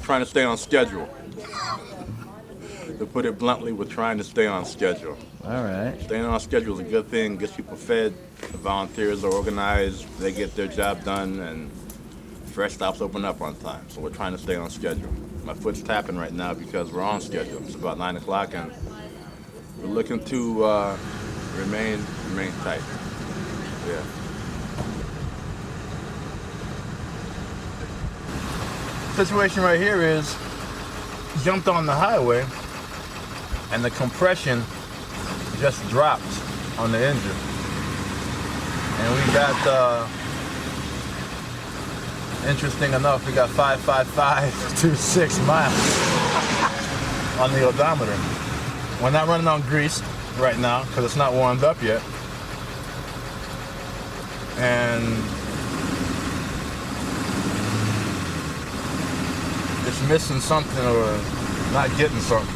trying to stay on schedule. To put it bluntly, we're trying to stay on schedule. All right. Staying on schedule is a good thing, gets people fed, the volunteers are organized, they get their job done, and fresh stops open up on time. So we're trying to stay on schedule. My foot's tapping right now because we're on schedule. It's about 9 o'clock, and we're looking to remain tight. Yeah. Situation right here is jumped on the highway and the compression just dropped on the engine. And we got, interesting enough, we got 55526 miles on the odometer. We're not running on grease right now because it's not warmed up yet. And it's missing something or not getting something.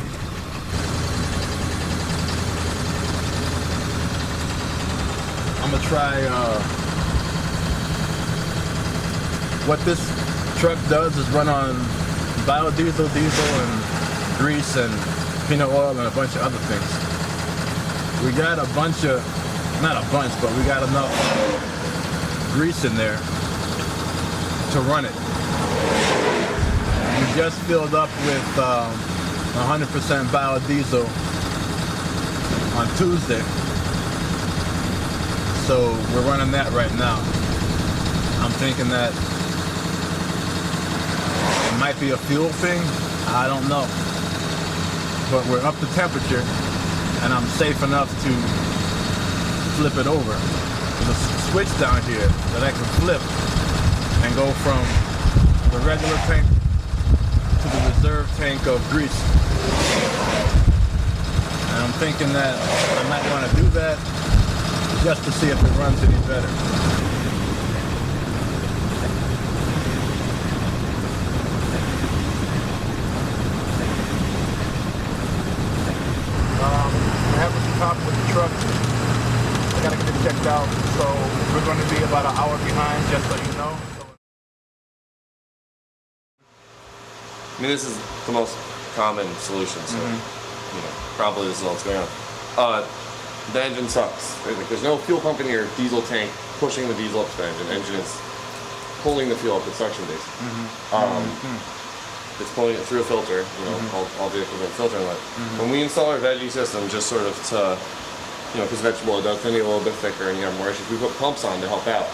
I'm gonna try, what this truck does is run on biodiesel, diesel, and grease, and peanut oil, and a bunch of other things. We got a bunch of, not a bunch, but we got enough grease in there to run it. We just filled up with 100% biodiesel on Tuesday. So we're running that right now. I'm thinking that it might be a fuel thing. I don't know. But we're up to temperature and I'm safe enough to flip it over. There's a switch down here that I can flip and go from the regular tank to the reserve tank of grease. And I'm thinking that I might want to do that just to see if it runs any better. We're having some problems with the truck. I gotta get it checked out, so we're going to be about an hour behind, just so you know. I mean, this is the most common solution, so you know, probably this is all that's going on. The engine sucks. There's no fuel pump in your diesel tank pushing the diesel up to the engine. The engine is pulling the fuel up with suction base. It's pulling it through a filter, you know, all vehicles have a filter inlet. When we install our veggie system, just sort of to, you know, because vegetable it does tend to get a little bit thicker and you have more issues, we put pumps on to help out.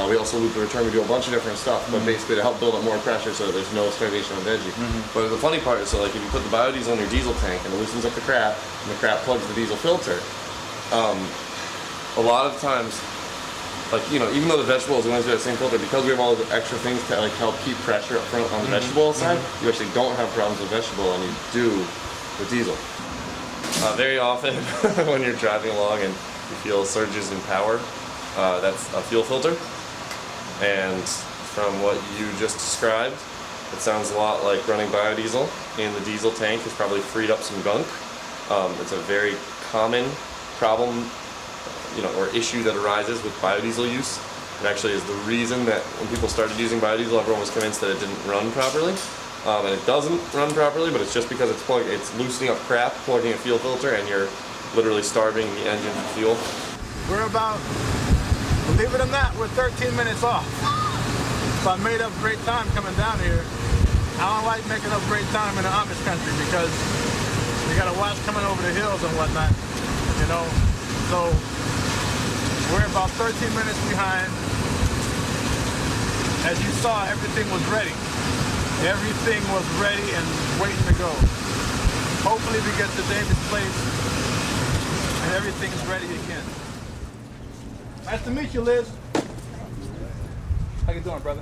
We also loop the return, we do a bunch of different stuff, but basically to help build up more pressure so that there's no starvation on veggie. But the funny part is, so like if you put the biodiesel in your diesel tank and it loosens up the crap, and the crap plugs the diesel filter, a lot of times, like, you know, even though the vegetable is going through that same filter, because we have all the extra things to like help keep pressure up front on the vegetable side, you actually don't have problems with vegetable and you do with diesel. Very often when you're driving along and you feel surges in power, that's a fuel filter. And from what you just described, it sounds a lot like running biodiesel in the diesel tank has probably freed up some gunk. It's a very common problem, you know, or issue that arises with biodiesel use. It actually is the reason that when people started using biodiesel, everyone was convinced that it didn't run properly. And it doesn't run properly, but it's just because it's loosening up crap, plugging a fuel filter, and you're literally starving the engine for fuel. We're about, believe it or not, we're 13 minutes off. So I made up great time coming down here. I don't like making up great time in the Amish country because you gotta watch coming over the hills and whatnot, you know. So we're about 13 minutes behind. As you saw, everything was ready. Everything was ready and waiting to go. Hopefully we get to David's place and everything is ready again. Nice to meet you, Liz. How you doing, brother?